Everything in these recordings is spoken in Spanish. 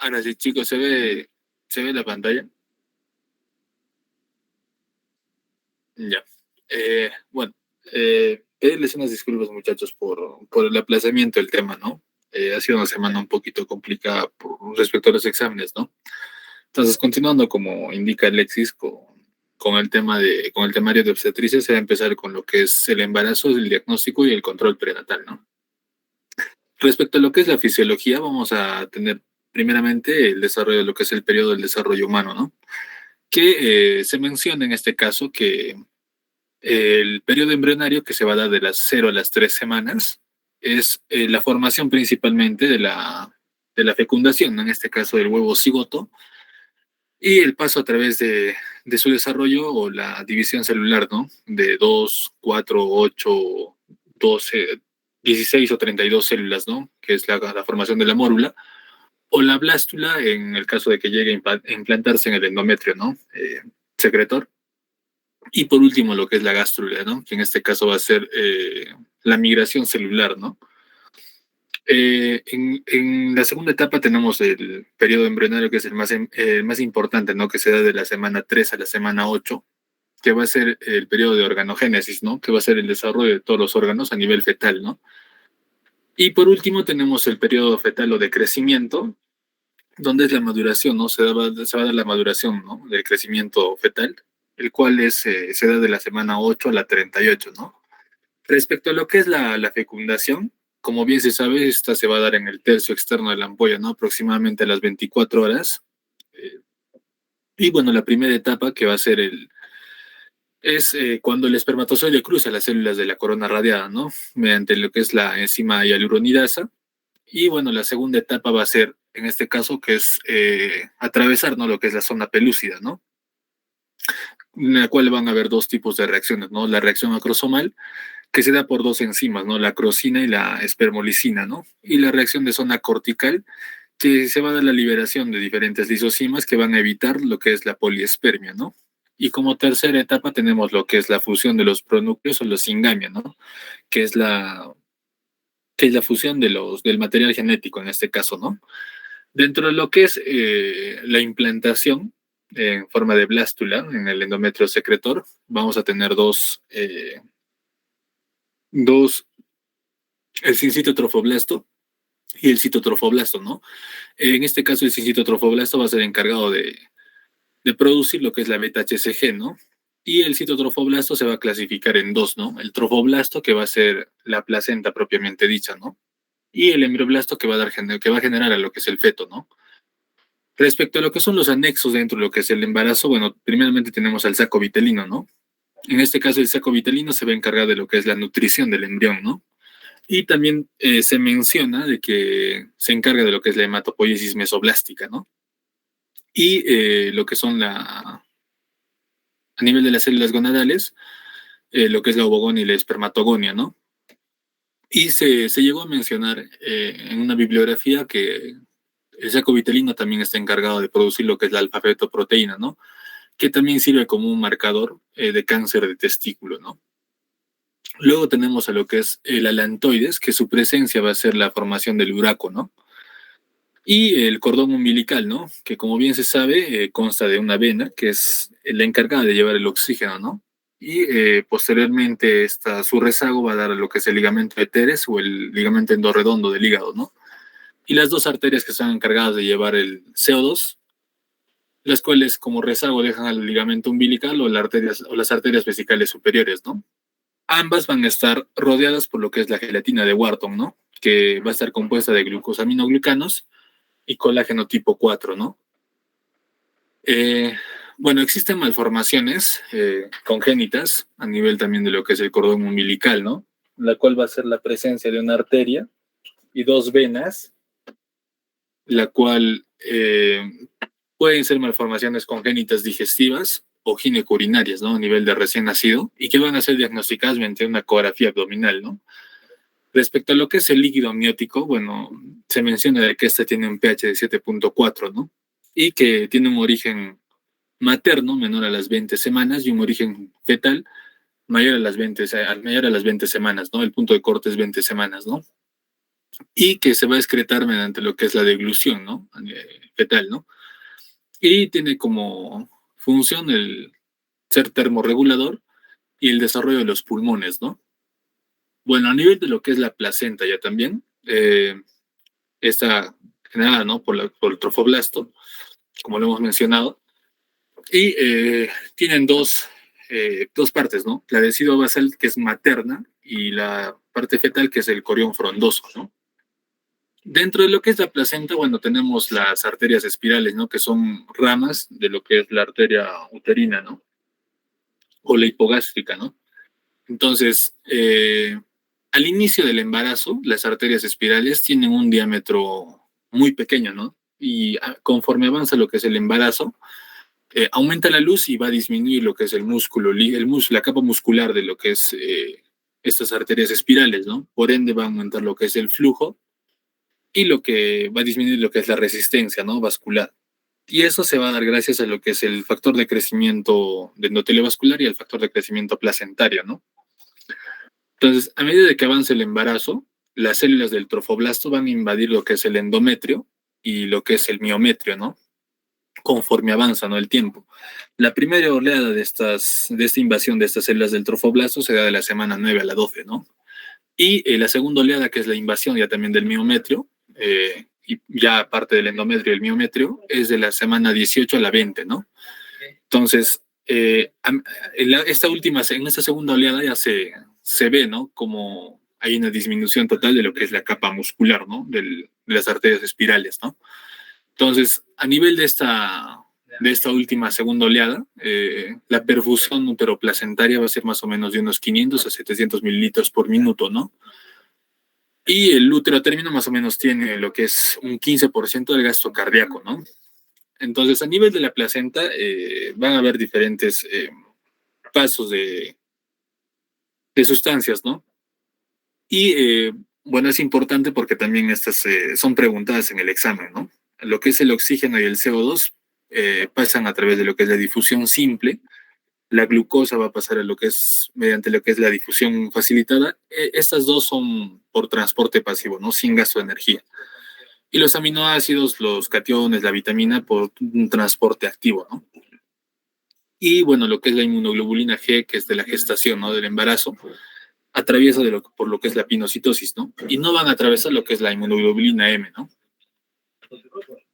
Ahora sí, chicos, ¿se ve la pantalla? Ya. Bueno, pedirles unas disculpas, muchachos, por el aplazamiento del tema, ¿no? Ha sido una semana un poquito complicada respecto a los exámenes, ¿no? Entonces, continuando como indica Alexis con el temario de obstetricia, se va a empezar con lo que es el embarazo, el diagnóstico y el control prenatal, ¿no? Respecto a lo que es la fisiología, vamos a tener primeramente el desarrollo de lo que es el periodo del desarrollo humano, ¿no? Que se menciona en este caso que el periodo embrionario, que se va a dar de las 0 a las 3 semanas, es la formación principalmente de la fecundación, ¿no? En este caso del huevo cigoto, y el paso a través de su desarrollo o la división celular, ¿no? De 2 4 8 12 16 o 32 células, ¿no? Que es la formación de la mórula, o la blástula en el caso de que llegue a implantarse en el endometrio, ¿no? Secretor. Y por último, lo que es la gástrula, ¿no? Que en este caso va a ser la migración celular, ¿no? En la segunda etapa tenemos el periodo embrionario, que es el más importante, ¿no? Que se da de la semana 3 a la semana 8, que va a ser el periodo de organogénesis, ¿no? Que va a ser el desarrollo de todos los órganos a nivel fetal, ¿no? Y por último tenemos el periodo fetal o de crecimiento, donde es la maduración, ¿no? Se va a dar la maduración, ¿no? Del crecimiento fetal, el cual se da de la semana 8 a la 38, ¿no? Respecto a lo que es la fecundación, como bien se sabe, esta se va a dar en el tercio externo de la ampolla, ¿no? Aproximadamente a las 24 horas. Eh, y bueno, la primera etapa que va a ser es cuando el espermatozoide cruza las células de la corona radiada, ¿no? Mediante lo que es la enzima hialuronidasa. Y bueno, la segunda etapa va a ser, en este caso, que es atravesar, ¿no? Lo que es la zona pelúcida, ¿no? En la cual van a haber dos tipos de reacciones, ¿no? La reacción acrosomal, que se da por dos enzimas, ¿no? La acrosina y la espermolicina, ¿no? Y la reacción de zona cortical, que se va a dar la liberación de diferentes lisocimas que van a evitar lo que es la poliespermia, ¿no? Y como tercera etapa tenemos lo que es la fusión de los pronúcleos o los singamia, ¿no? Que es la fusión del material genético en este caso, ¿no? Dentro de lo que es la implantación en forma de blástula en el endometrio secretor, vamos a tener dos, el sincito trofoblasto y el citotrofoblasto, ¿no? En este caso, el citotrofoblasto va a ser encargado de producir lo que es la beta-HCG, ¿no? Y el citotrofoblasto se va a clasificar en dos, ¿no? El trofoblasto, que va a ser la placenta propiamente dicha, ¿no? Y el embrioblasto que va a generar a lo que es el feto, ¿no? Respecto a lo que son los anexos dentro de lo que es el embarazo, bueno, primeramente tenemos al saco vitelino, ¿no? En este caso, el saco vitelino se va a encargar de lo que es la nutrición del embrión, ¿no? Y también se menciona de que se encarga de lo que es la hematopoiesis mesoblástica, ¿no? Y lo que son a nivel de las células gonadales, lo que es la ovogonia y la espermatogonia, ¿no? Y se llegó a mencionar en una bibliografía que el saco vitelino también está encargado de producir lo que es la alfa-fetoproteína, ¿no? Que también sirve como un marcador de cáncer de testículo, ¿no? Luego tenemos a lo que es el alantoides, que su presencia va a ser la formación del uraco, ¿no? Y el cordón umbilical, ¿no? Que como bien se sabe, consta de una vena, que es la encargada de llevar el oxígeno, ¿no? Y posteriormente su rezago va a dar a lo que es el ligamento de Teres o el ligamento endorredondo del hígado, ¿no? Y las dos arterias que están encargadas de llevar el CO2, las cuales como rezago dejan al ligamento umbilical o las arterias vesicales superiores, ¿no? Ambas van a estar rodeadas por lo que es la gelatina de Wharton, ¿no? Que va a estar compuesta de glucosaminoglicanos y colágeno tipo 4, ¿no? Eh, bueno, existen malformaciones congénitas a nivel también de lo que es el cordón umbilical, ¿no? La cual va a ser la presencia de una arteria y dos venas, la cual pueden ser malformaciones congénitas digestivas o ginecourinarias, ¿no? A nivel de recién nacido y que van a ser diagnosticadas mediante una ecografía abdominal, ¿no? Respecto a lo que es el líquido amniótico, bueno, se menciona de que este tiene un pH de 7.4, ¿no? Y que tiene un origen materno menor a las 20 semanas y un origen fetal mayor a las 20 semanas, ¿no? El punto de corte es 20 semanas, ¿no? y que se va a excretar mediante lo que es la deglución, ¿no? Fetal, ¿no? Y tiene como función el ser termorregulador y el desarrollo de los pulmones, ¿no? Bueno, a nivel de lo que es la placenta ya también, está generada, ¿no? Por el trofoblasto, como lo hemos mencionado, y tienen dos partes, ¿no? La decidua basal, que es materna, y la parte fetal, que es el corión frondoso, ¿no? Dentro de lo que es la placenta, bueno, tenemos las arterias espirales, ¿no? Que son ramas de lo que es la arteria uterina, ¿no? O la hipogástrica, ¿no? Entonces, al inicio del embarazo, las arterias espirales tienen un diámetro muy pequeño, ¿no? Y conforme avanza lo que es el embarazo, aumenta la luz y va a disminuir lo que es el músculo, la capa muscular de lo que es estas arterias espirales, ¿no? Por ende va a aumentar lo que es el flujo y lo que va a disminuir lo que es la resistencia, ¿no? Vascular. Y eso se va a dar gracias a lo que es el factor de crecimiento de endotelio vascular y el factor de crecimiento placentario, ¿no? Entonces, a medida de que avance el embarazo, las células del trofoblasto van a invadir lo que es el endometrio y lo que es el miometrio, ¿no? Conforme avanza, ¿no? El tiempo. La primera oleada de esta invasión de estas células del trofoblasto se da de la semana 9 a la 12, ¿no? Y la segunda oleada, que es la invasión ya también del miometrio, y ya aparte del endometrio y el miometrio, es de la semana 18 a la 20, ¿no? Entonces, en esta segunda oleada ya se ve, ¿no? Como hay una disminución total de lo que es la capa muscular, ¿no? De las arterias espirales, ¿no? Entonces, a nivel de esta última segunda oleada, la perfusión uteroplacentaria va a ser más o menos de unos 500 a 700 mililitros por minuto, ¿no? Y el útero a término más o menos tiene lo que es un 15% del gasto cardíaco, ¿no? Entonces, a nivel de la placenta, van a haber diferentes pasos de sustancias, ¿no? Y bueno, es importante porque también estas son preguntadas en el examen, ¿no? Lo que es el oxígeno y el CO2 pasan a través de lo que es la difusión simple. La glucosa va a pasar a lo que es mediante lo que es la difusión facilitada. Estas dos son por transporte pasivo, ¿no? Sin gasto de energía. Y los aminoácidos, los cationes, la vitamina por un transporte activo, ¿no? Y bueno, lo que es la inmunoglobulina G, que es de la gestación, ¿no? Del embarazo, atraviesa por lo que es la pinocitosis, ¿no? Y no van a atravesar lo que es la inmunoglobulina M, ¿no?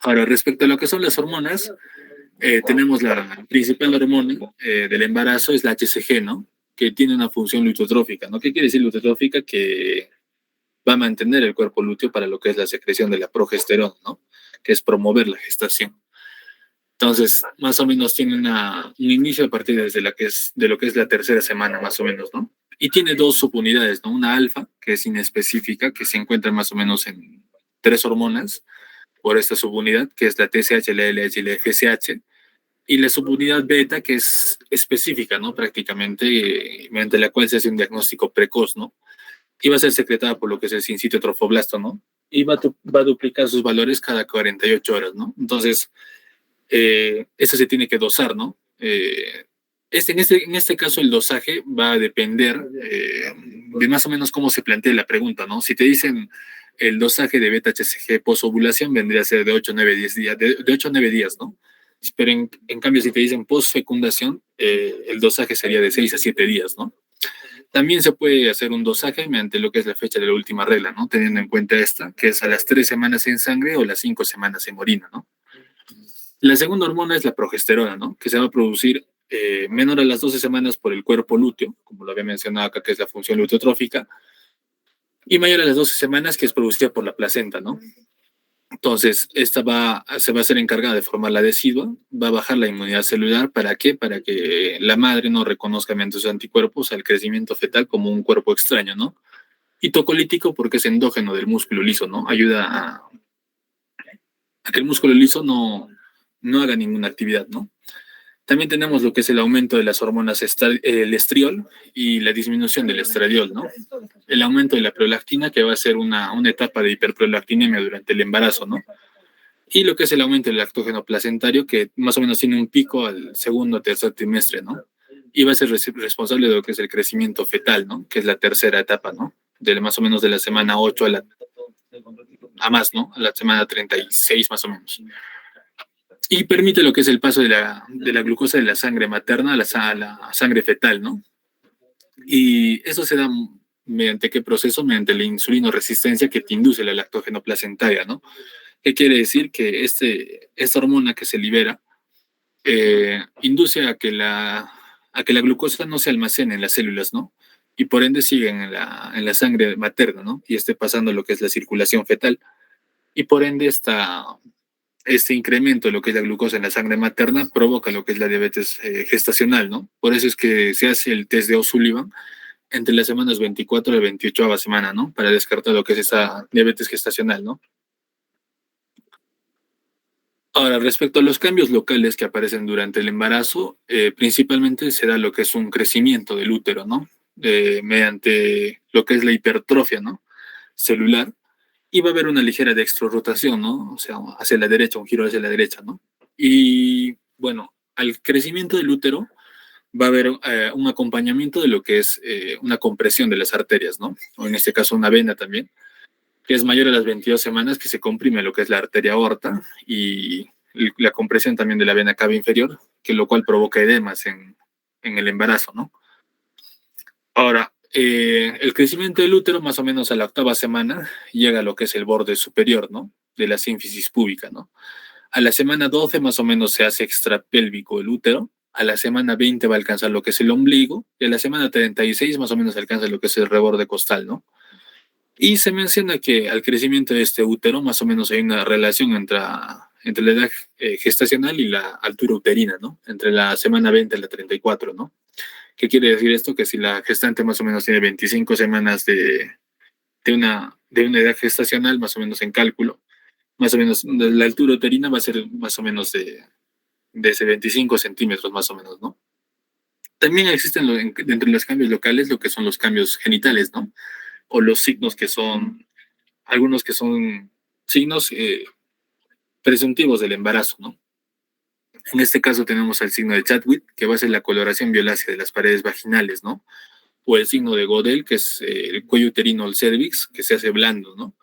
Ahora, respecto a lo que son las hormonas, tenemos la principal hormona del embarazo, es la HCG, ¿no? Que tiene una función lutotrófica, ¿no? ¿Qué quiere decir lutotrófica? Que va a mantener el cuerpo lúteo para lo que es la secreción de la progesterona, ¿no? Que es promover la gestación. Entonces, más o menos tiene un inicio a partir de lo que es la tercera semana, más o menos, ¿no? Y tiene dos subunidades, ¿no? Una alfa, que es inespecífica, que se encuentra más o menos en 3 hormonas por esta subunidad, que es la TSH, la LH y la FSH, y la subunidad beta, que es específica, ¿no? Prácticamente, mediante la cual se hace un diagnóstico precoz, ¿no? Y va a ser secretada por lo que es el sincitio trofoblasto, ¿no? Y va a duplicar sus valores cada 48 horas, ¿no? Entonces, eso se tiene que dosar, ¿no? En este caso el dosaje va a depender de más o menos cómo se plantea la pregunta, ¿no? Si te dicen el dosaje de beta-HCG posovulación vendría a ser de 8 a 9, 10 días, de 8 a 9 días, ¿no? Pero en cambio si te dicen posfecundación, el dosaje sería de 6 a 7 días, ¿no? También se puede hacer un dosaje mediante lo que es la fecha de la última regla, ¿no? Teniendo en cuenta esta, que es a las 3 semanas en sangre o las 5 semanas en orina, ¿no? La segunda hormona es la progesterona, ¿no? Que se va a producir menor a las 12 semanas por el cuerpo lúteo, como lo había mencionado acá, que es la función luteotrófica, y mayor a las 12 semanas, que es producida por la placenta, ¿no? Entonces, se va a ser encargada de formar la decidua, va a bajar la inmunidad celular. ¿Para qué? Para que la madre no reconozca mediante sus anticuerpos al crecimiento fetal como un cuerpo extraño, ¿no? Y tocolítico porque es endógeno del músculo liso, ¿no? Ayuda a que el músculo liso no haga ninguna actividad, ¿no? También tenemos lo que es el aumento de las hormonas el estriol y la disminución del estradiol, ¿no? El aumento de la prolactina, que va a ser una etapa de hiperprolactinemia durante el embarazo, ¿no? Y lo que es el aumento del lactógeno placentario, que más o menos tiene un pico al segundo o tercer trimestre, ¿no? Y va a ser responsable de lo que es el crecimiento fetal, ¿no? Que es la tercera etapa, ¿no? Más o menos de la semana 8 a la a más, ¿no? A la semana 36 más o menos. Y permite lo que es el paso de la glucosa de la sangre materna a la sangre fetal, ¿no? Y eso se da mediante qué proceso, mediante la insulinoresistencia que te induce la lactógeno placentaria, ¿no? ¿Qué quiere decir? Que esta hormona que se libera induce a que la glucosa no se almacene en las células, ¿no? Y por ende siguen en la sangre materna, ¿no? Y esté pasando lo que es la circulación fetal. Y por ende este incremento de lo que es la glucosa en la sangre materna provoca lo que es la diabetes gestacional, ¿no? Por eso es que se hace el test de O'Sullivan entre las semanas 24 y 28 semana, ¿no? Para descartar lo que es esa diabetes gestacional, ¿no? Ahora, respecto a los cambios locales que aparecen durante el embarazo, principalmente se da lo que es un crecimiento del útero, ¿no? Mediante lo que es la hipertrofia, ¿no? Celular, y va a haber una ligera dextrorotación, ¿no? O sea, hacia la derecha, un giro hacia la derecha, ¿no? Y bueno, al crecimiento del útero va a haber un acompañamiento de lo que es una compresión de las arterias, ¿no? O en este caso una vena también, que es mayor a las 22 semanas, que se comprime lo que es la arteria aorta y la compresión también de la vena cava inferior, que lo cual provoca edemas en el embarazo, ¿no? Ahora, el crecimiento del útero, más o menos a la 8ª semana, llega a lo que es el borde superior, ¿no? De la sínfisis púbica, ¿no? A la semana 12, más o menos, se hace extrapélvico el útero. A la semana 20 va a alcanzar lo que es el ombligo. Y a la semana 36, más o menos, alcanza lo que es el reborde costal, ¿no? Y se menciona que al crecimiento de este útero, más o menos, hay una relación entre la edad gestacional y la altura uterina, ¿no? Entre la semana 20 y la 34, ¿no? ¿Qué quiere decir esto? Que si la gestante más o menos tiene 25 semanas de una edad gestacional, más o menos en cálculo, más o menos la altura uterina va a ser más o menos de ese 25 centímetros, más o menos, ¿no? También existen dentro de los cambios locales lo que son los cambios genitales, ¿no? O los signos que son, algunos que son signos presuntivos del embarazo, ¿no? En este caso tenemos el signo de Chadwick, que va a ser la coloración violácea de las paredes vaginales, ¿no? O el signo de Godel, que es el cuello uterino o el cervix, que se hace blando, ¿no?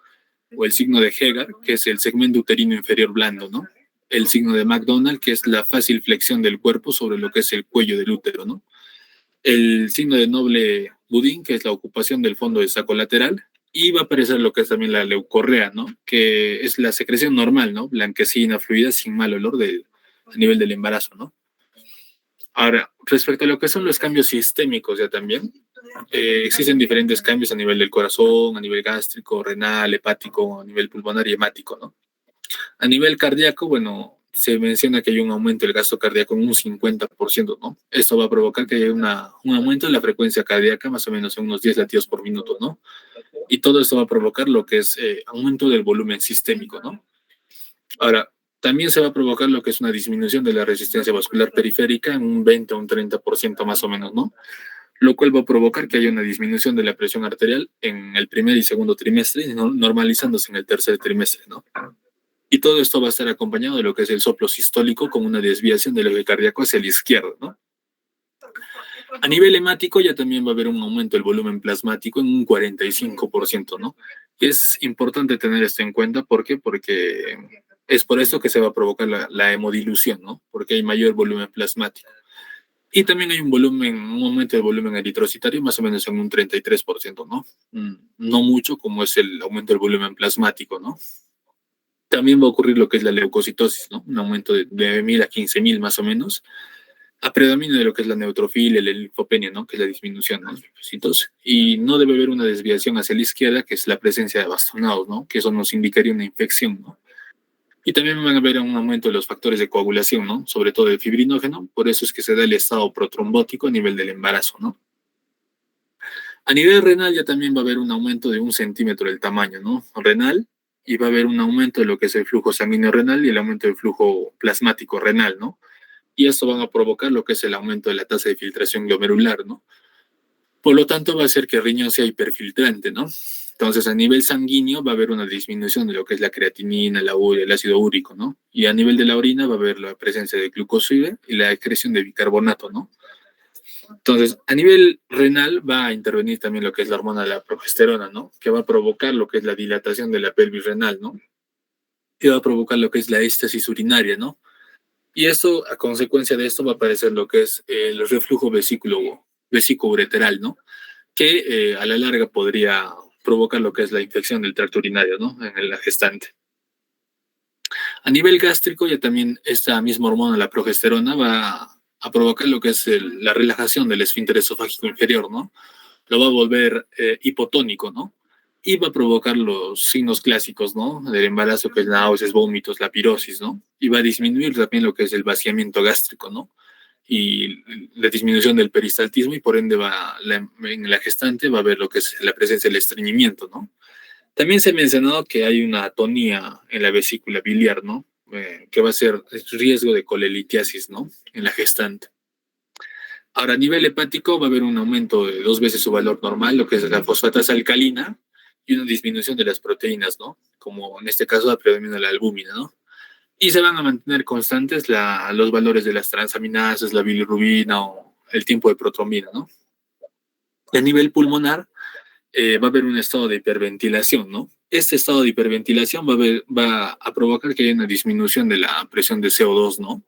O el signo de Hegar, que es el segmento uterino inferior blando, ¿no? El signo de McDonald, que es la fácil flexión del cuerpo sobre lo que es el cuello del útero, ¿no? El signo de Noble Budín, que es la ocupación del fondo del saco lateral, y va a aparecer lo que es también la leucorrea, ¿no? Que es la secreción normal, ¿no? Blanquecina, fluida, sin mal olor a nivel del embarazo, ¿no? Ahora, respecto a lo que son los cambios sistémicos ya también, existen diferentes cambios a nivel del corazón, a nivel gástrico, renal, hepático, a nivel pulmonar y hemático, ¿no? A nivel cardíaco, bueno, se menciona que hay un aumento del gasto cardíaco en un 50%, ¿no? Esto va a provocar que haya un aumento de la frecuencia cardíaca, más o menos en unos 10 latidos por minuto, ¿no? Y todo esto va a provocar lo que es aumento del volumen sistémico, ¿no? Ahora, también se va a provocar lo que es una disminución de la resistencia vascular periférica en un 20 o un 30% más o menos, ¿no? Lo cual va a provocar que haya una disminución de la presión arterial en el primer y segundo trimestre, normalizándose en el tercer trimestre, ¿no? Y todo esto va a estar acompañado de lo que es el soplo sistólico con una desviación del eje cardíaco hacia la izquierda, ¿no? A nivel hemático ya también va a haber un aumento del volumen plasmático en un 45%, ¿no? Y es importante tener esto en cuenta, ¿por qué? Porque es por esto que se va a provocar la hemodilución, ¿no? Porque hay mayor volumen plasmático. Y también hay un aumento del volumen eritrocitario más o menos en un 33%, ¿no? No mucho como es el aumento del volumen plasmático, ¿no? También va a ocurrir lo que es la leucocitosis, ¿no? Un aumento de 9.000 a 15.000 más o menos, a predominio de lo que es la neutrofilia, la linfopenia, ¿no? Que es la disminución, ¿no? Entonces, y no debe haber una desviación hacia la izquierda, que es la presencia de bastonados, ¿no? Que eso nos indicaría una infección, ¿no? Y también van a haber un aumento de los factores de coagulación, ¿no? Sobre todo el fibrinógeno, por eso es que se da el estado protrombótico a nivel del embarazo, ¿no? A nivel renal ya también va a haber un aumento de 1 centímetro del tamaño, ¿no? Renal, y va a haber un aumento de lo que es el flujo sanguíneo renal y el aumento del flujo plasmático renal, ¿no? Y esto van a provocar lo que es el aumento de la tasa de filtración glomerular, ¿no? Por lo tanto, va a hacer que el riñón sea hiperfiltrante, ¿no? Entonces, a nivel sanguíneo va a haber una disminución de lo que es la creatinina, el ácido úrico, ¿no? Y a nivel de la orina va a haber la presencia de glucoside y la excreción de bicarbonato, ¿no? Entonces, a nivel renal va a intervenir también lo que es la hormona de la progesterona, ¿no? Que va a provocar lo que es la dilatación de la pelvis renal, ¿no? Y va a provocar lo que es la éstasis urinaria, ¿no? Y esto, a consecuencia de esto, va a aparecer lo que es el reflujo vesículo-ureteral, ¿no? Que a la larga podría provocar lo que es la infección del tracto urinario, ¿no? En la gestante. A nivel gástrico, ya también esta misma hormona, la progesterona, va a provocar lo que es la relajación del esfínter esofágico inferior, ¿no? Lo va a volver hipotónico, ¿no? Y va a provocar los signos clásicos, ¿no? Del embarazo, que es náuseas, vómitos, la pirosis, ¿no? Y va a disminuir también lo que es el vaciamiento gástrico, ¿no? Y la disminución del peristaltismo y por ende en la gestante va a haber lo que es la presencia del estreñimiento, ¿no? También se ha mencionado que hay una atonía en la vesícula biliar, ¿no? Que va a ser riesgo de colelitiasis, ¿no? En la gestante. Ahora, a nivel hepático va a haber un aumento de 2 veces su valor normal, lo que es la fosfatasa alcalina, y una disminución de las proteínas, ¿no? Como en este caso la predomina la albúmina, ¿no? Y se van a mantener constantes los valores de las transaminasas, la bilirrubina o el tiempo de protrombina, ¿no? Y a nivel pulmonar va a haber un estado de hiperventilación, ¿no? Este estado de hiperventilación va a provocar que haya una disminución de la presión de CO2, ¿no?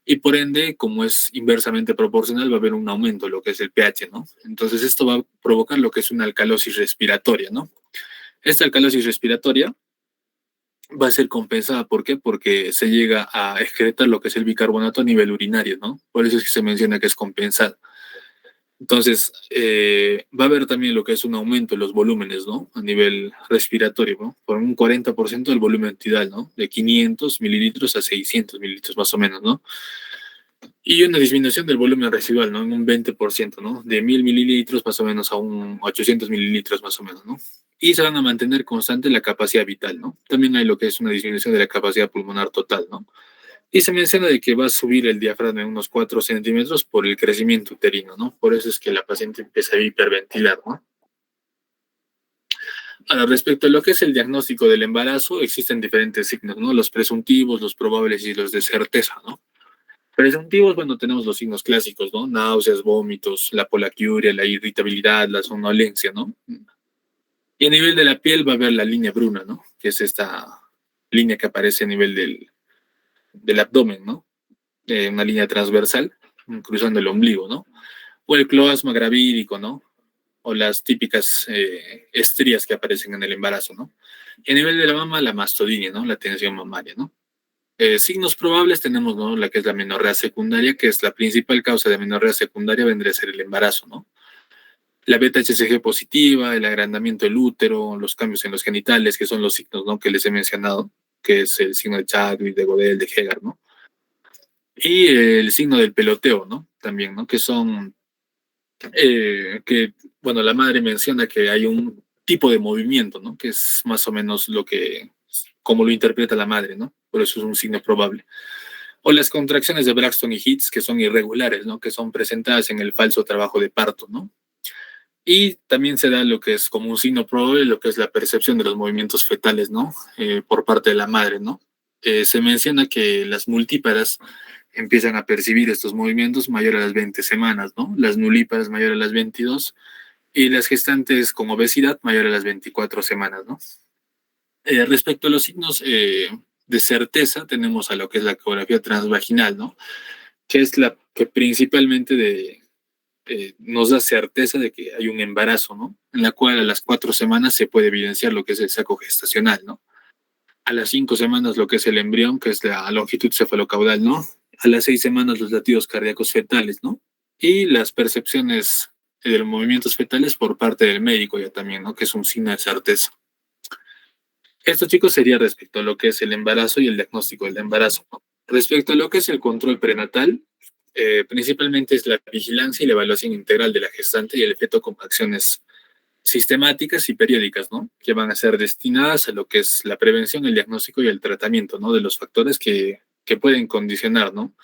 Y por ende, como es inversamente proporcional, va a haber un aumento de lo que es el pH, ¿no? Entonces esto va a provocar lo que es una alcalosis respiratoria, ¿no? Esta alcalosis respiratoria va a ser compensada, ¿por qué? Porque se llega a excretar lo que es el bicarbonato a nivel urinario, ¿no? Por eso es que se menciona que es compensada. Entonces, va a haber también lo que es un aumento en los volúmenes, ¿no? A nivel respiratorio, ¿no? Por un 40% del volumen tidal, ¿no? De 500 mililitros a 600 mililitros más o menos, ¿no? Y una disminución del volumen residual, ¿no? En un 20%, ¿no? De 1000 mililitros más o menos a un 800 mililitros más o menos, ¿no? Y se van a mantener constante la capacidad vital, ¿no? También hay lo que es una disminución de la capacidad pulmonar total, ¿no? Y se menciona de que va a subir el diafragma en unos 4 centímetros por el crecimiento uterino, ¿no? Por eso es que la paciente empieza a hiperventilar, ¿no? Ahora, respecto a lo que es el diagnóstico del embarazo, existen diferentes signos, ¿no? Los presuntivos, los probables y los de certeza, ¿no? Presuntivos, bueno, tenemos los signos clásicos, ¿no? Náuseas, vómitos, la polaquiuria, la irritabilidad, la somnolencia, ¿no? Y a nivel de la piel va a haber la línea bruna, ¿no? Que es esta línea que aparece a nivel del abdomen, ¿no? Una línea transversal cruzando el ombligo, ¿no? O el cloasma gravídico, ¿no? O las típicas estrías que aparecen en el embarazo, ¿no? Y a nivel de la mama, la mastodinia, ¿no? La tensión mamaria, ¿no? Signos probables tenemos, ¿no? La que es la menorrea secundaria, que es la principal causa de menorrea secundaria, vendría a ser el embarazo, ¿no? La beta-HCG positiva, el agrandamiento del útero, los cambios en los genitales, que son los signos, ¿no? Que les he mencionado, que es el signo de Chadwick, de Godel, de Hegar, ¿no? Y el signo del peloteo, ¿no? También, ¿no? Que son, bueno, la madre menciona que hay un tipo de movimiento, ¿no? Que es más o menos como lo interpreta la madre, ¿no? Por eso es un signo probable. O las contracciones de Braxton y Hicks, que son irregulares, ¿no? Que son presentadas en el falso trabajo de parto, ¿no? Y también se da lo que es como un signo probable, lo que es la percepción de los movimientos fetales, ¿no? Por parte de la madre, ¿no? Se menciona que las multíparas empiezan a percibir estos movimientos mayor a las 20 semanas, ¿no? Las nulíparas mayor a las 22 y las gestantes con obesidad mayor a las 24 semanas, ¿no? Respecto a los signos de certeza, tenemos a lo que es la ecografía transvaginal, ¿no? Que es la que principalmente nos da certeza de que hay un embarazo, ¿no? En la cual a las 4 semanas se puede evidenciar lo que es el saco gestacional, ¿no? A las 5 semanas lo que es el embrión, que es la longitud cefalocaudal, ¿no? A las 6 semanas los latidos cardíacos fetales, ¿no? Y las percepciones de los movimientos fetales por parte del médico ya también, ¿no? Que es un signo de certeza. Esto, chicos, sería respecto a lo que es el embarazo y el diagnóstico del embarazo. Respecto a lo que es el control prenatal, principalmente es la vigilancia y la evaluación integral de la gestante y el feto con acciones sistemáticas y periódicas, ¿no? Que van a ser destinadas a lo que es la prevención, el diagnóstico y el tratamiento, ¿no? De los factores que pueden condicionar, ¿no?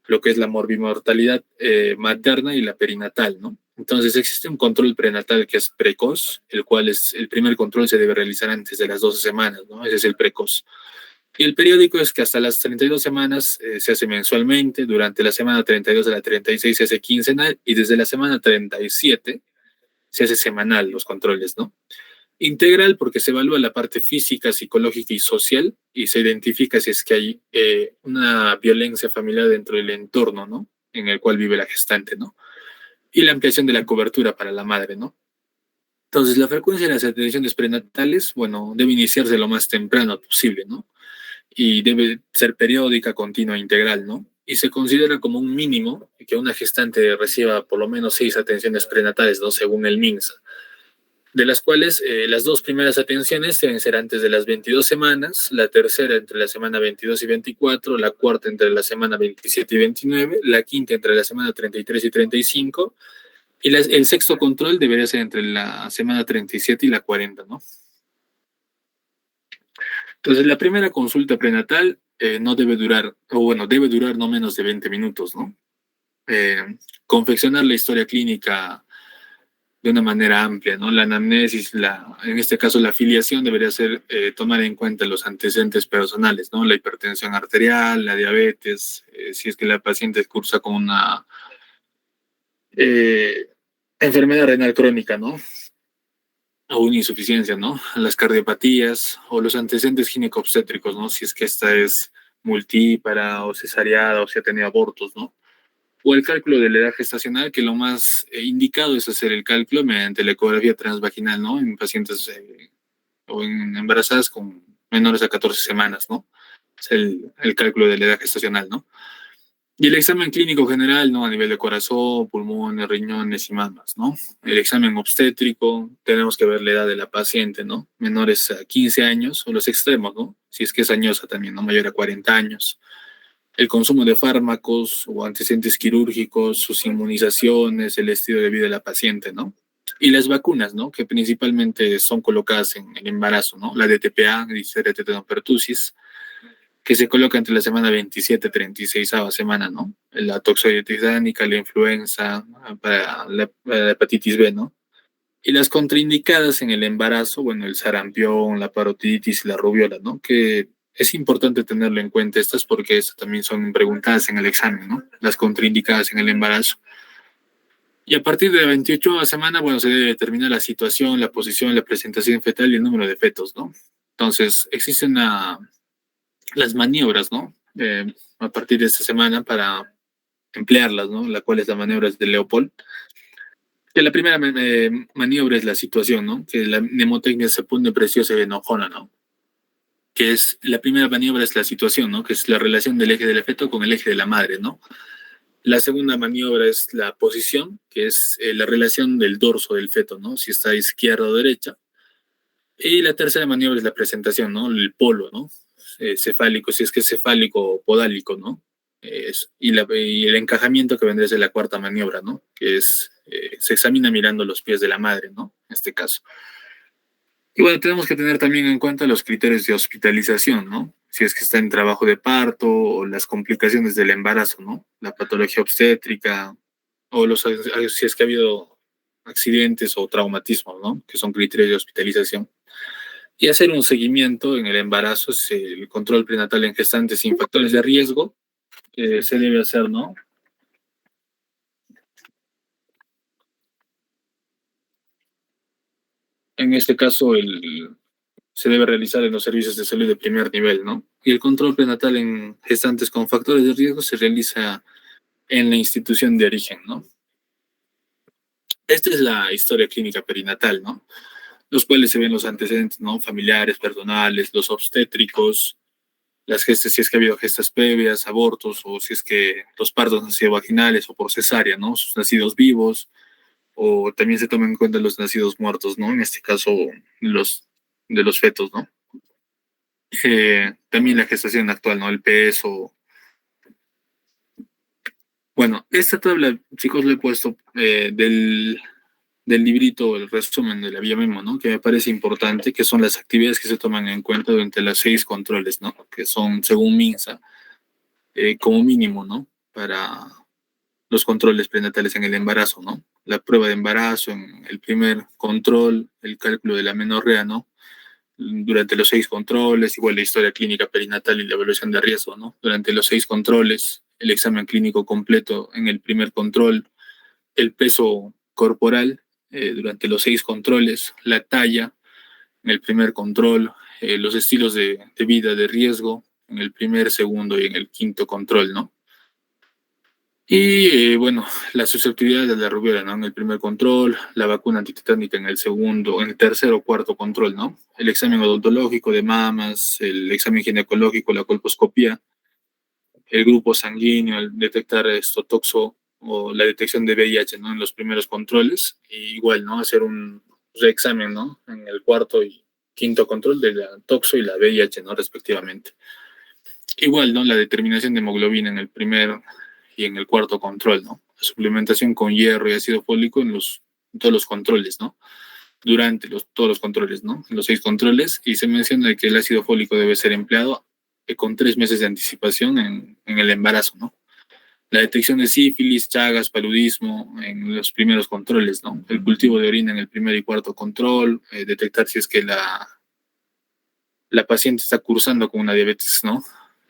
Lo que es la morbimortalidad materna y la perinatal, ¿no? Entonces existe un control prenatal que es precoz, el cual es el primer control se debe realizar antes de las 12 semanas, ¿no? Ese es el precoz. Y el periódico es que hasta las 32 semanas se hace mensualmente, durante la semana 32 a la 36 se hace quincenal y desde la semana 37 se hace semanal los controles, ¿no? Integral porque se evalúa la parte física, psicológica y social y se identifica si es que hay una violencia familiar dentro del entorno, ¿no? En el cual vive la gestante, ¿no? Y la ampliación de la cobertura para la madre, ¿no? Entonces, la frecuencia de las atenciones prenatales, bueno, debe iniciarse lo más temprano posible, ¿no? Y debe ser periódica, continua, integral, ¿no? Y se considera como un mínimo que una gestante reciba por lo menos 6 atenciones prenatales, ¿no? Según el MINSA, de las cuales las dos primeras atenciones deben ser antes de las 22 semanas, la tercera entre la semana 22 y 24, la cuarta entre la semana 27 y 29, la quinta entre la semana 33 y 35, y el sexto control debería ser entre la semana 37 y la 40, ¿no? Entonces, la primera consulta prenatal no debe durar, o bueno, debe durar no menos de 20 minutos, ¿no? Eh, confeccionar la historia clínica de una manera amplia, ¿no? La anamnesis, en este caso la afiliación debería ser tomar en cuenta los antecedentes personales, ¿no? La hipertensión arterial, la diabetes, si es que la paciente cursa con una eh, enfermedad renal crónica, ¿no? O una insuficiencia, ¿no? Las cardiopatías o los antecedentes ginecobstétricos, ¿no? Si es que esta es multípara o cesariada o si ha tenido abortos, ¿no? O el cálculo de la edad gestacional, que lo más indicado es hacer el cálculo mediante la ecografía transvaginal, ¿no? En pacientes o en embarazadas con menores a 14 semanas, ¿no? Es el cálculo de la edad gestacional, ¿no? Y el examen clínico general, ¿no? A nivel de corazón, pulmones, riñones y mamas, ¿no? El examen obstétrico, tenemos que ver la edad de la paciente, ¿no? Menores a 15 años o los extremos, ¿no? Si es que es añosa también, ¿no? Mayor a 40 años. El consumo de fármacos o antecedentes quirúrgicos, sus inmunizaciones, el estilo de vida de la paciente, ¿no? Y las vacunas, ¿no? Que principalmente son colocadas en el embarazo, ¿no? La DTPA, diphtheria tetanopertussis, que se coloca entre la semana 27 y 36 semana, ¿no? La toxoide tisánica, la influenza, para la hepatitis B, ¿no? Y las contraindicadas en el embarazo, bueno, el sarampión, la parotiditis y la rubiola, ¿no? Que es importante tenerlo en cuenta estas porque estas también son preguntadas en el examen, ¿no? Las contraindicadas en el embarazo. Y a partir de la 28 semana, bueno, se debe determinar la situación, la posición, la presentación fetal y el número de fetos, ¿no? Entonces, existen las maniobras, ¿no? A partir de esta semana para emplearlas, ¿no? La cual es la maniobra de Leopold. Que la primera maniobra es la situación, ¿no? Que la mnemotecnia se pone preciosa y enojona, ¿no? Que es la primera maniobra es la situación, ¿no? Que es la relación del eje del feto con el eje de la madre, ¿no? La segunda maniobra es la posición, que es la relación del dorso del feto, ¿no? Si está izquierda o derecha. Y la tercera maniobra es la presentación, ¿no? El polo, ¿no? Cefálico, si es que es cefálico o podálico, ¿no? Y el encajamiento que vendría a ser la cuarta maniobra, ¿no? Que es, se examina mirando los pies de la madre, ¿no? En este caso. Y bueno, tenemos que tener también en cuenta los criterios de hospitalización, ¿no? Si es que está en trabajo de parto o las complicaciones del embarazo, ¿no? La patología obstétrica o si es que ha habido accidentes o traumatismos, ¿no? Que son criterios de hospitalización. Y hacer un seguimiento en el embarazo, el control prenatal en gestantes sin factores de riesgo, se debe hacer, ¿no? En este caso, se debe realizar en los servicios de salud de primer nivel, ¿no? Y el control prenatal en gestantes con factores de riesgo se realiza en la institución de origen, ¿no? Esta es la historia clínica perinatal, ¿no? Los cuales se ven los antecedentes, ¿no? Familiares, personales, los obstétricos, las gestas, si es que ha habido gestas previas, abortos, o si es que los partos han sido vaginales o por cesárea, ¿no? Sus nacidos vivos, o también se toman en cuenta los nacidos muertos, ¿no? En este caso, los de los fetos, ¿no? También la gestación actual, ¿no? El peso. Bueno, esta tabla, chicos, lo he puesto del librito, el resumen de la vía memo, ¿no? Que me parece importante, que son las actividades que se toman en cuenta durante las 6 controles, ¿no? Que son, según MINSA, como mínimo, ¿no? Para los controles prenatales en el embarazo, ¿no? La prueba de embarazo, en el primer control, el cálculo de la menorrea, ¿no? durante los 6 controles, igual la historia clínica perinatal y la evaluación de riesgo, ¿no? Durante los 6 controles, el examen clínico completo en el primer control, el peso corporal durante los 6 controles, la talla en el primer control, los estilos de vida de riesgo en el primer, segundo y en el quinto control, ¿no? Y bueno, la susceptibilidad de la rubiola, ¿no? En el primer control, la vacuna antitetánica en el segundo, en el tercer o cuarto control, ¿no? El examen odontológico de mamas, el examen ginecológico, la colposcopía, el grupo sanguíneo, el detectar esto, toxo o la detección de VIH, ¿no? En los primeros controles. Y igual, ¿no? Hacer un reexamen, ¿no? En el cuarto y quinto control de la toxo y la VIH, ¿no? Respectivamente. Igual, ¿no? La determinación de hemoglobina en el primer y en el cuarto control, ¿no? La suplementación con hierro y ácido fólico en todos los controles, ¿no? Durante todos los controles, ¿no? En los 6 controles. Y se menciona que el ácido fólico debe ser empleado con 3 meses de anticipación en el embarazo, ¿no? La detección de sífilis, chagas, paludismo en los primeros controles, ¿no? El cultivo de orina en el primer y cuarto control, detectar si es que la paciente está cursando con una diabetes, ¿no?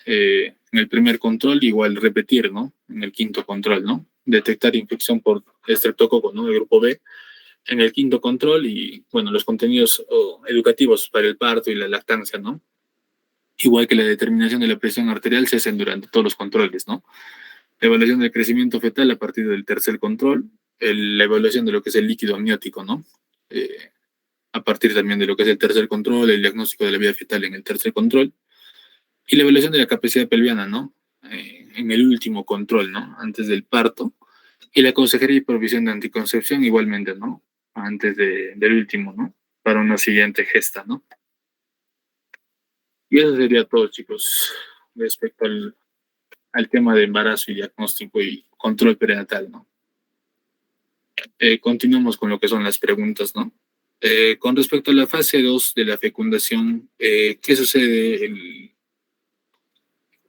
En el primer control, igual repetir, ¿no? En el quinto control, ¿no? Detectar infección por estreptococo, ¿no? El grupo B. En el quinto control y, bueno, los contenidos educativos para el parto y la lactancia, ¿no? Igual que la determinación de la presión arterial se hacen durante todos los controles, ¿no? La evaluación del crecimiento fetal a partir del tercer control, la evaluación de lo que es el líquido amniótico, ¿no? Eh, a partir también de lo que es el tercer control, el diagnóstico de la vida fetal en el tercer control, y la evaluación de la capacidad pelviana, ¿no? En el último control, ¿no? Antes del parto, y la consejería y provisión de anticoncepción igualmente, ¿no? Antes del último, ¿no? Para una siguiente gesta, ¿no? Y eso sería todo, chicos, respecto al tema de embarazo y diagnóstico y control perinatal, ¿no? Continuamos con lo que son las preguntas, ¿no? Con respecto a la fase 2 de la fecundación, ¿qué sucede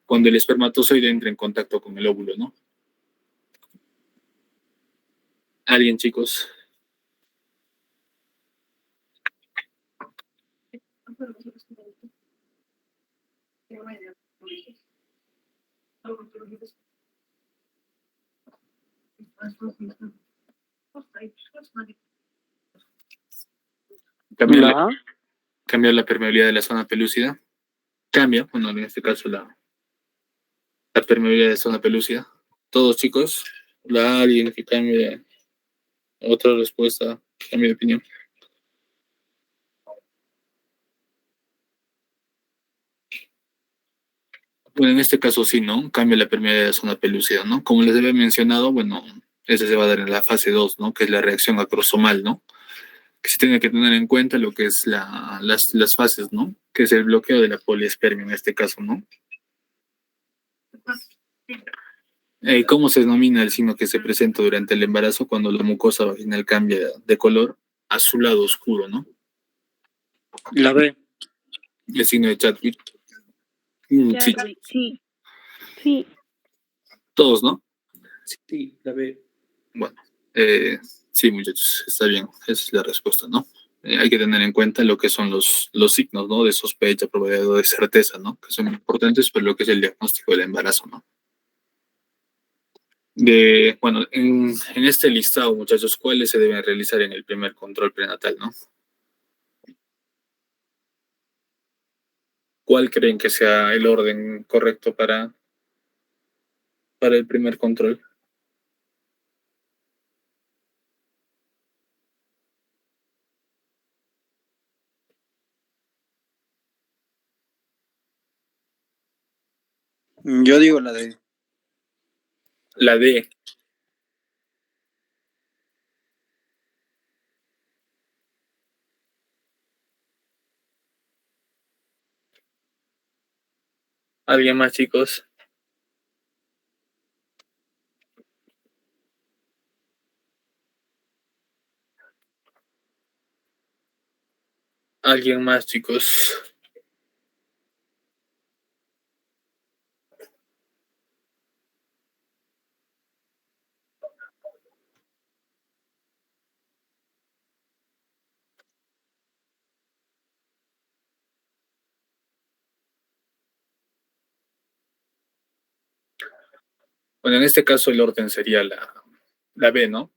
cuando el espermatozoide entra en contacto con el óvulo, ¿no? ¿Alguien, chicos? Cambiar La, cambiar la permeabilidad de la zona pelúcida. Cambia, bueno, en este caso la permeabilidad de la zona pelúcida. Todos, chicos, alguien que cambie otra respuesta, cambie de opinión. Bueno, en este caso sí, ¿no? Cambia la permeabilidad de la zona pelúcida, ¿no? Como les había mencionado, bueno, ese se va a dar en la fase 2, ¿no? Que es la reacción acrosomal, ¿no? Que se tiene que tener en cuenta lo que es las fases, ¿no? Que es el bloqueo de la poliespermia en este caso, ¿no? ¿Cómo se denomina el signo que se presenta durante el embarazo cuando la mucosa vaginal cambia de color azulado oscuro, ¿no? la B. El signo de Chadwick. Sí, Chadwick, sí. Sí. todos, ¿no? Sí, la B. Bueno, sí, muchachos, está bien, esa es la respuesta, ¿no? Hay que tener en cuenta lo que son los signos, ¿no? De sospecha, probabilidad o de certeza, ¿no? Que son importantes para lo que es el diagnóstico del embarazo, ¿no? Bueno, en este listado, muchachos, ¿cuáles se deben realizar en el primer control prenatal, ¿no? ¿Cuál creen que sea el orden correcto para el primer control? Yo digo la D. La D. ¿Alguien más, chicos? ¿Alguien más, chicos? Bueno, en este caso el orden sería la B, ¿no?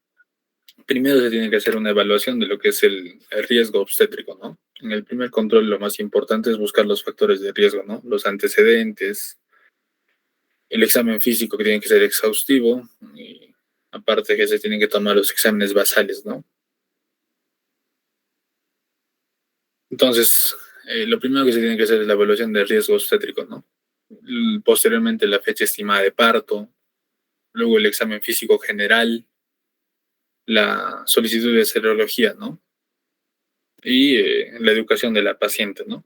Primero se tiene que hacer una evaluación de lo que es el riesgo obstétrico, ¿no? En el primer control lo más importante es buscar los factores de riesgo, ¿no? Los antecedentes, el examen físico que tiene que ser exhaustivo y aparte que se tienen que tomar los exámenes basales, ¿no? Entonces, lo primero que se tiene que hacer es la evaluación de riesgo obstétrico, ¿no? Posteriormente la fecha estimada de parto, luego el examen físico general, la solicitud de serología, ¿no? Y la educación de la paciente, ¿no?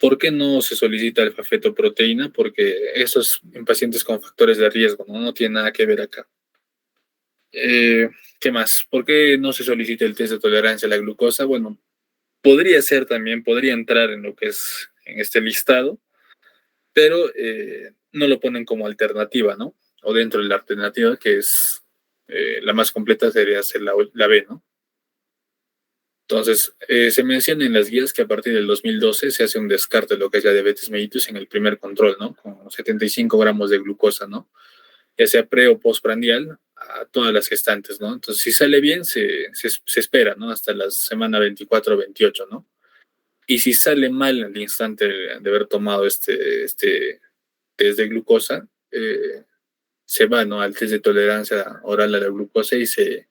¿Por qué no se solicita alfa-fetoproteína? Porque eso es en pacientes con factores de riesgo, ¿no? No tiene nada que ver acá. ¿Qué más? ¿Por qué no se solicita el test de tolerancia a la glucosa? Bueno, podría ser también, podría entrar en lo que es en este listado, pero no lo ponen como alternativa, ¿no? O dentro de la alternativa, que es la más completa, sería hacer la B, ¿no? Entonces, se menciona en las guías que a partir del 2012 se hace un descarte de lo que es la diabetes mellitus en el primer control, ¿no? Con 75 gramos de glucosa, ¿no? Ya sea pre o postprandial a todas las gestantes, ¿no? Entonces, si sale bien, se espera, ¿no? Hasta la semana 24 o 28, ¿no? Y si sale mal al instante de haber tomado este test de glucosa, se va, ¿no? Al test de tolerancia oral a la glucosa y se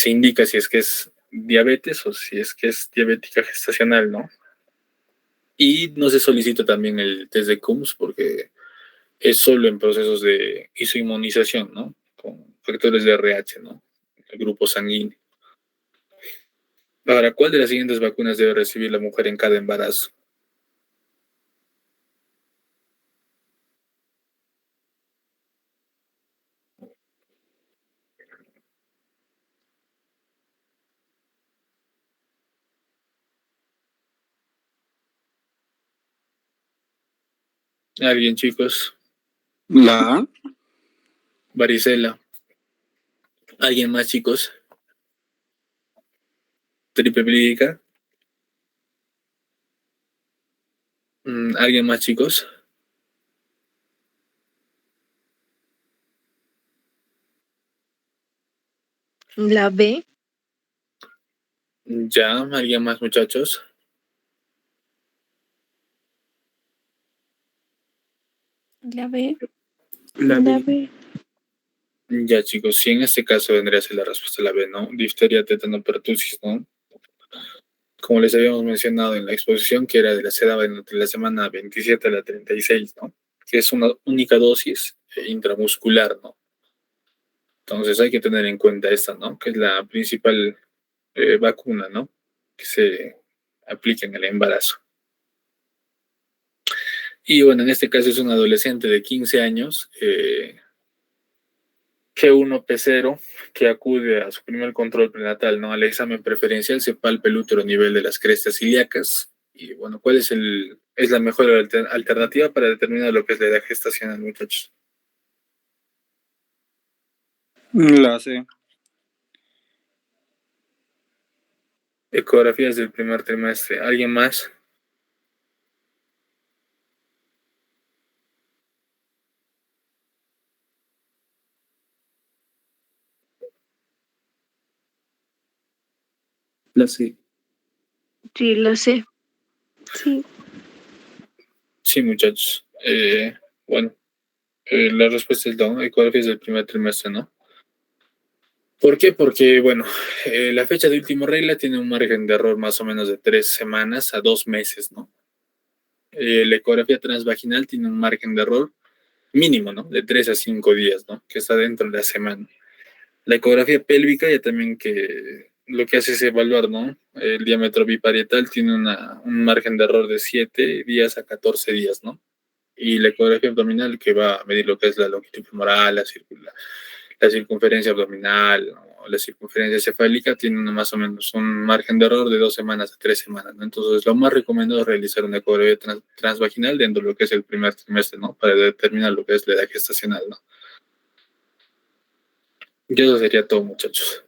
indica si es que es diabetes o si es que es diabética gestacional, ¿no? Y no se solicita también el test de CUMS porque es solo en procesos de isoinmunización, ¿no? Con factores de RH, ¿no? El grupo sanguíneo. Ahora, ¿cuál de las siguientes vacunas debe recibir la mujer en cada embarazo? ¿Alguien, chicos? La A. Varicela. ¿Alguien más, chicos? Triple vírica. ¿Alguien más, chicos? La B. Ya, ¿alguien más, muchachos? La B. La La B. B. Ya, chicos, sí, en este caso vendría a ser la respuesta a la B, ¿no? Difteria, tétano, pertusis, ¿no? Como les habíamos mencionado en la exposición, que era se daba entre la semana 27 a la 36, ¿no? Que es una única dosis intramuscular, ¿no? Entonces hay que tener en cuenta esta, ¿no? Que es la principal vacuna, ¿no? Que se aplica en el embarazo. Y bueno, en este caso es un adolescente de 15 años, G1P0, que acude a su primer control prenatal, ¿no? Al examen preferencial se palpa el útero a nivel de las crestas ilíacas. Y bueno, ¿cuál es la mejor alternativa para determinar lo que es la edad gestacional, muchachos? La C. Ecografías del primer trimestre. ¿Alguien más? La C. Sí, la C. Sí. Sí, muchachos. Bueno, la respuesta es no, ecografías del primer trimestre, ¿no? ¿Por qué? Porque, bueno, la fecha de última regla tiene un margen de error más o menos de 3 semanas a 2 meses, ¿no? La ecografía transvaginal tiene un margen de error mínimo, ¿no? De 3 a 5 días, ¿no? Que está dentro de la semana. La ecografía pélvica ya también que lo que hace es evaluar, ¿no? El diámetro biparietal tiene un margen de error de 7 días a 14 días, ¿no? Y la ecografía abdominal que va a medir lo que es la longitud femoral, la circunferencia abdominal o la circunferencia cefálica tiene más o menos un margen de error de 2 semanas a 3 semanas, ¿no? Entonces, lo más recomendado es realizar una ecografía transvaginal dentro de lo que es el primer trimestre, ¿no? Para determinar lo que es la edad gestacional, ¿no? Y eso sería todo, muchachos.